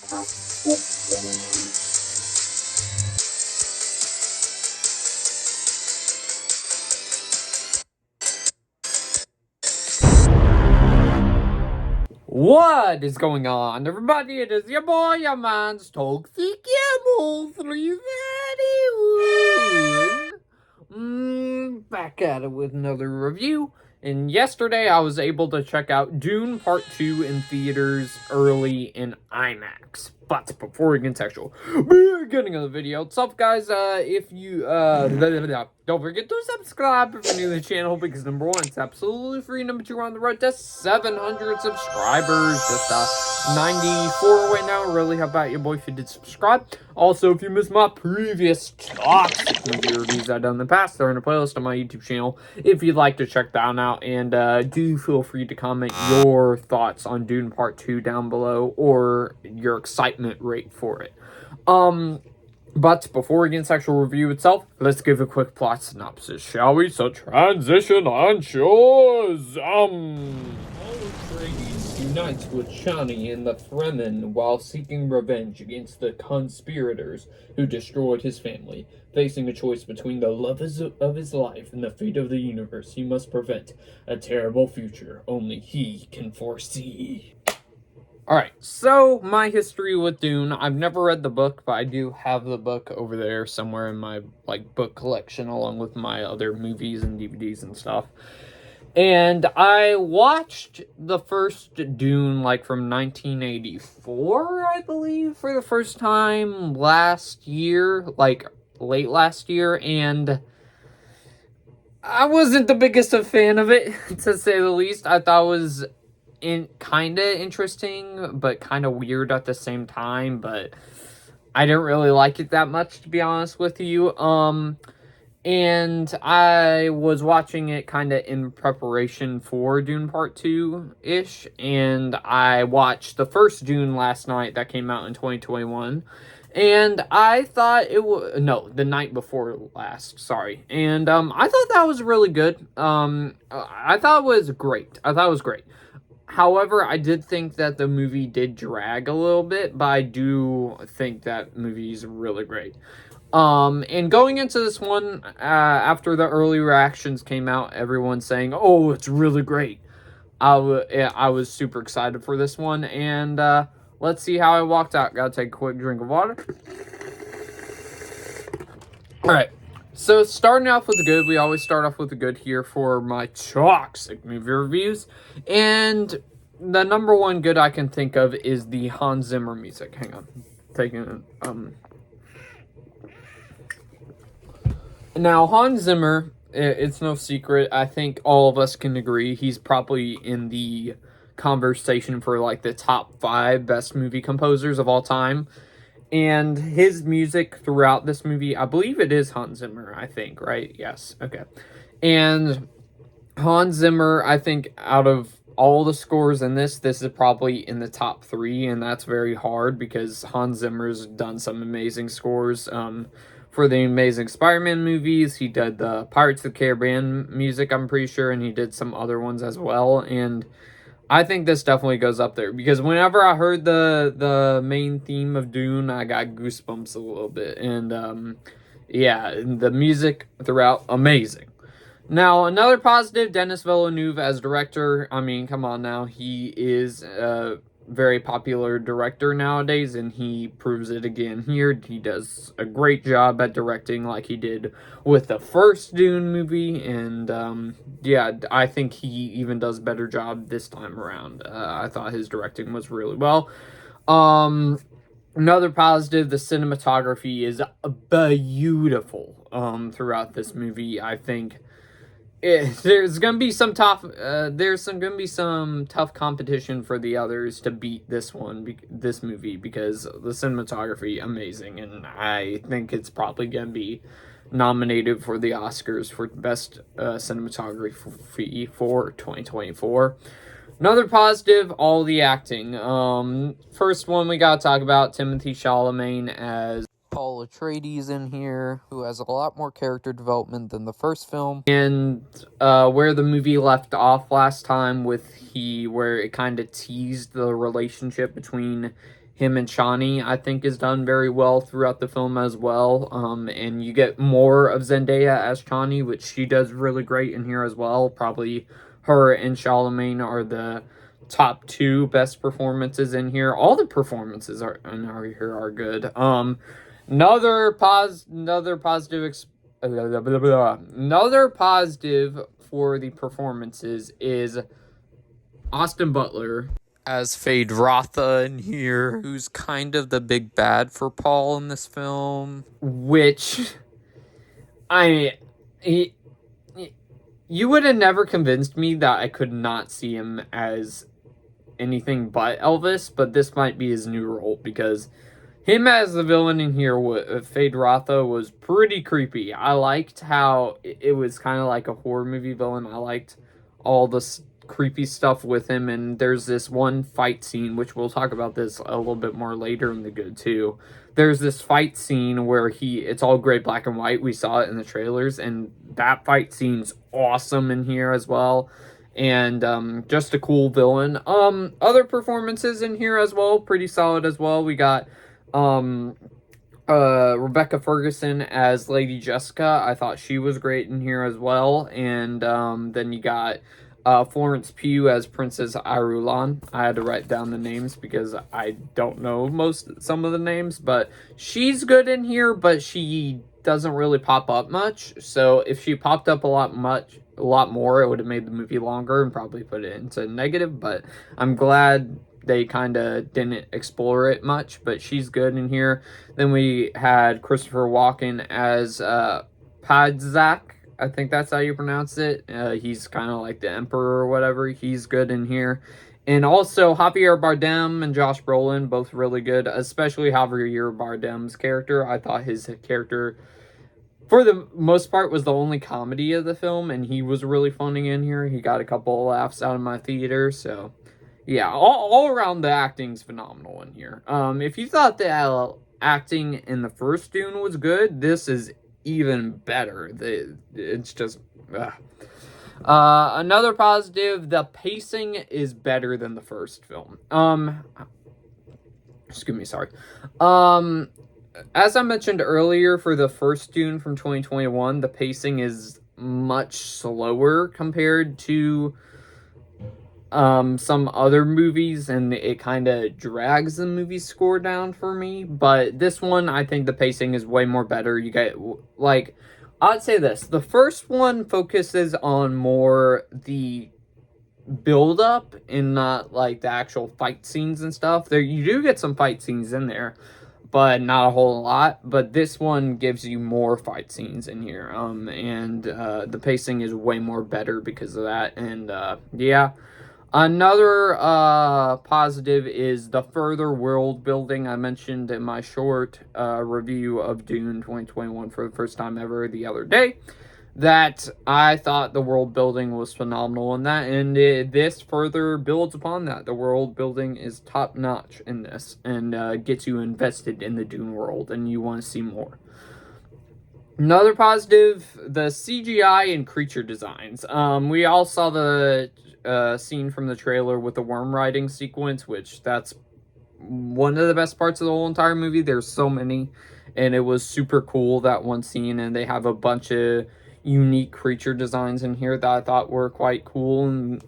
What is going on, everybody? It is your boy, your man's Toxic Camel 331. Back at it with another review. And yesterday I was able to check out Dune Part 2 in theaters early in IMAX. But before we get textual, beginning of the video, what's up, guys? If you don't forget to subscribe if you're new to the channel, because number one, it's absolutely free. Number two, we're on the road to 700 subscribers. Just 94 right now. Really, how about your boy if you did subscribe? Also, if you missed my previous toxic movie reviews I've done in the past, they're in a playlist on my YouTube channel if you'd like to check that out. And do feel free to comment your thoughts on Dune Part 2 down below, or your excitement rate for it. But before we get into the actual review itself, let's give a quick plot synopsis, shall we? So transition on shores. Atreides unites with Chani and the Fremen while seeking revenge against the conspirators who destroyed his family. Facing a choice between the love of his life and the fate of the universe, he must prevent a terrible future only he can foresee. Alright, so my history with Dune. I've never read the book, but I do have the book over there somewhere in my book collection, along with my other movies and DVDs and stuff. And I watched the first Dune from 1984, I believe, for the first time last year, late last year, and I wasn't the biggest of fan of it, to say the least. I thought it was kind of interesting, but kind of weird at the same time, but I didn't really like it that much, to be honest with you. And I was watching it kind of in preparation for Dune Part 2-ish, and I watched the first Dune last night that came out in 2021, and I thought it was, no, the night before last, sorry, and I thought that was really good. I thought it was great. However, I did think that the movie did drag a little bit, but I do think that movie is really great. And going into this one, after the early reactions came out, everyone saying, "Oh, it's really great." I was super excited for this one, and let's see how I walked out. Gotta take a quick drink of water. All right. So, starting off with the good, we always start off with the good here for my toxic movie reviews. And the number one good I can think of is the Hans Zimmer music. Hang on. Now, Hans Zimmer, it's no secret, I think all of us can agree, he's probably in the conversation for, the top 5 best movie composers of all time. And his music throughout this movie, I believe it is Hans Zimmer, I think, right? Yes, okay. And Hans Zimmer, I think, out of all the scores in this is probably in the top 3, and that's very hard because Hans Zimmer's done some amazing scores. For the Amazing Spider-Man movies, he did the Pirates of the Caribbean music, I'm pretty sure, and he did some other ones as well, and I think this definitely goes up there, because whenever I heard the main theme of Dune, I got goosebumps a little bit, and yeah, the music throughout, amazing. Now, another positive, Denis Villeneuve as director. I mean, come on now, he is a very popular director nowadays, and he proves it again here. He does a great job at directing, like he did with the first Dune movie, and yeah, I think he even does a better job this time around. I thought his directing was really well. Another positive, the cinematography is beautiful throughout this movie. I think there's gonna be some tough competition for the others to beat this movie, because the cinematography amazing, and I think it's probably gonna be nominated for the Oscars for best cinematography for 2024. Another positive, all the acting. First one we gotta talk about, Timothée Chalamet as Paul Atreides in here, who has a lot more character development than the first film. And where the movie left off last time where it kind of teased the relationship between him and Shawnee, I think, is done very well throughout the film as well. And you get more of Zendaya as Shawnee, which she does really great in here as well. Probably her and Charlemagne are the top two best performances in here. All the performances here are good. Another positive another positive for the performances is Austin Butler as Fade Rotha in here, who's kind of the big bad for Paul in this film. Which, you would have never convinced me that I could not see him as anything but Elvis, but this might be his new role, because him as the villain in here, Fade Rotha, was pretty creepy. I liked how it was kind of like a horror movie villain. I liked all the creepy stuff with him, and there's this one fight scene, which we'll talk about this a little bit more later in the good too. There's this fight scene where it's all gray, black, and white. We saw it in the trailers, and that fight scene's awesome in here as well. And just a cool villain. Other performances in here as well, pretty solid as well. We got Rebecca Ferguson as Lady Jessica. I thought she was great in here as well. And then you got Florence Pugh as Princess Irulan. I had to write down the names because I don't know some of the names, but she's good in here, but she doesn't really pop up much. So if she popped up a lot more, it would have made the movie longer and probably put it into negative, but I'm glad they kind of didn't explore it much, but she's good in here. Then we had Christopher Walken as Padzak. I think that's how you pronounce it. He's kind of like the emperor or whatever. He's good in here. And also Javier Bardem and Josh Brolin, both really good, especially Javier Bardem's character. I thought his character, for the most part, was the only comedy of the film, and he was really funny in here. He got a couple of laughs out of my theater, so yeah, all around the acting's phenomenal in here. If you thought the acting in the first Dune was good, this is even better. It's just another positive, the pacing is better than the first film. Excuse me, sorry. As I mentioned earlier, for the first Dune from 2021, the pacing is much slower compared to some other movies, and it kind of drags the movie score down for me. But this one, I think the pacing is way more better. You get, like, I'd say this: the first one focuses on more the build up and not like the actual fight scenes and stuff. There, you do get some fight scenes in there, but not a whole lot. But this one gives you more fight scenes in here, and the pacing is way more better because of that. And yeah. Another positive is the further world building. I mentioned in my short review of Dune 2021 for the first time ever the other day that I thought the world building was phenomenal in that, and this further builds upon that. The world building is top notch in this, and gets you invested in the Dune world, and you want to see more. Another positive, the CGI and creature designs. We all saw the scene from the trailer with the worm riding sequence, which that's one of the best parts of the whole entire movie. There's so many, and it was super cool, that one scene, and they have a bunch of unique creature designs in here that I thought were quite cool and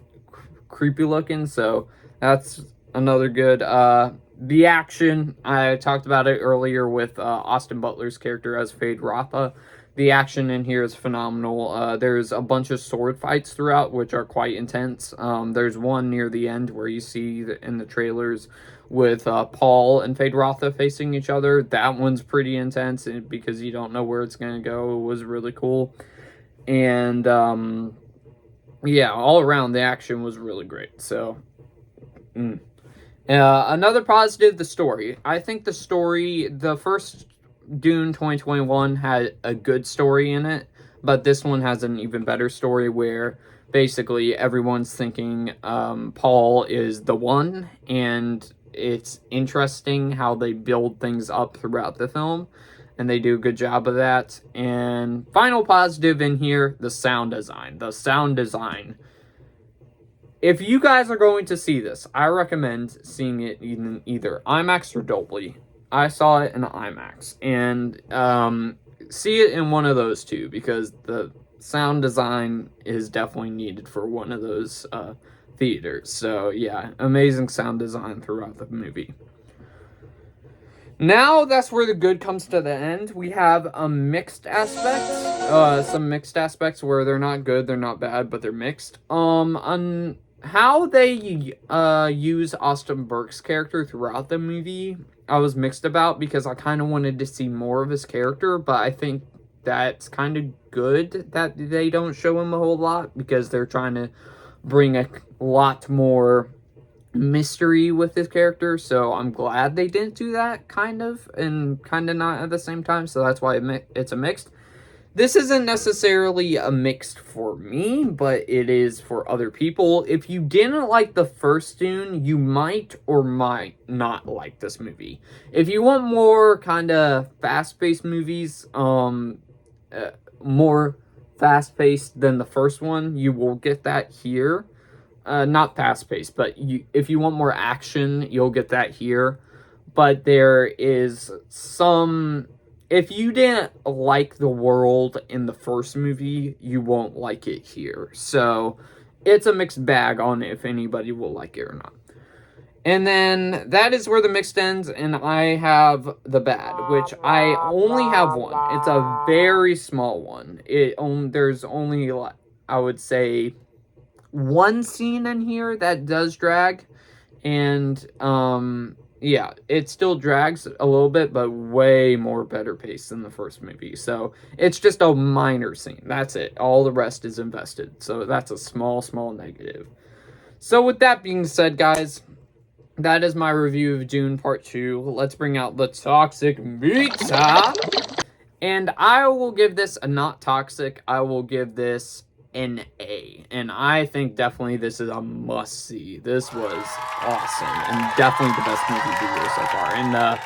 creepy looking, so that's another good. The action, I talked about it earlier with Austin Butler's character as Fade Rotha. The action in here is phenomenal. There's a bunch of sword fights throughout, which are quite intense. There's one near the end where you see in the trailers with Paul and Fade Rotha facing each other. That one's pretty intense because you don't know where it's going to go. It was really cool. And yeah, all around the action was really great. So, another positive, the story. I think the story, the first Dune 2021 had a good story in it, but this one has an even better story where basically everyone's thinking Paul is the one, and it's interesting how they build things up throughout the film, and they do a good job of that. And final positive in here, the sound design. The sound design if you guys are going to see this, I recommend seeing it in either IMAX or Dolby. I saw it in IMAX, and see it in one of those two, because the sound design is definitely needed for one of those theaters. So yeah, amazing sound design throughout the movie. Now that's where the good comes to the end. We have a mixed aspect, some mixed aspects where they're not good, they're not bad, but they're mixed. On how they use Austin Burke's character throughout the movie, I was mixed about, because I kind of wanted to see more of his character, but I think that's kind of good that they don't show him a whole lot, because they're trying to bring a lot more mystery with his character. So I'm glad they didn't do that, kind of, and kind of not at the same time. So that's why it's a mixed. This isn't necessarily a mixed for me, but it is for other people. If you didn't like the first Dune, you might or might not like this movie. If you want more kind of fast-paced movies, more fast-paced than the first one, you will get that here. Not fast-paced, but if you want more action, you'll get that here. But there is some... If you didn't like the world in the first movie, you won't like it here. So, it's a mixed bag on if anybody will like it or not. And then, that is where the mixed ends, and I have the bad, which I only have one. It's a very small one. There's only, I would say, one scene in here that does drag, and yeah, it still drags a little bit, but way more better pace than the first movie. So it's just a minor scene, that's it. All the rest is invested, so that's a small negative. So with that being said, guys, that is my review of Dune Part 2. Let's bring out the toxic pizza, and I will give this a not toxic. I will give this an A, and I think definitely this is a must-see. This was awesome, and definitely the best movie of the year so far, and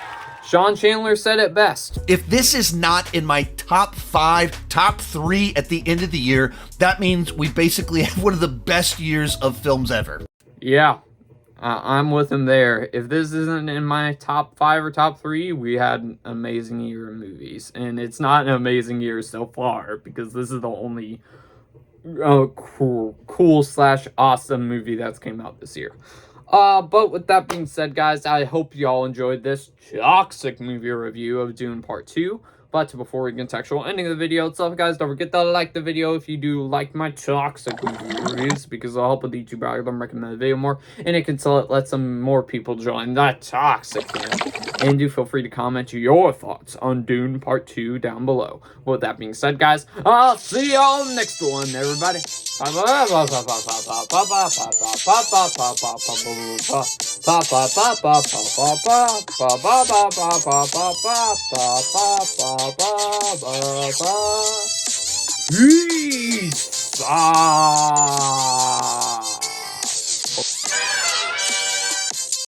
Sean Chandler said it best. If this is not in my top 5, top 3 at the end of the year, that means we basically have one of the best years of films ever. Yeah, I'm with him there. If this isn't in my top 5 or top 3, we had an amazing year of movies, and it's not an amazing year so far, because this is the only cool/awesome movie that's came out this year. But with that being said, guys, I hope y'all enjoyed this toxic movie review of Dune Part 2. But before we get to actual ending of the video itself, guys, don't forget to like the video if you do like my toxic movie reviews, because it'll help with the YouTube algorithm recommend the video more, and it can let some more people join the toxic camp. And do feel free to comment your thoughts on Dune Part 2 down below. With that being said, guys, I'll see y'all next one, everybody. Peace.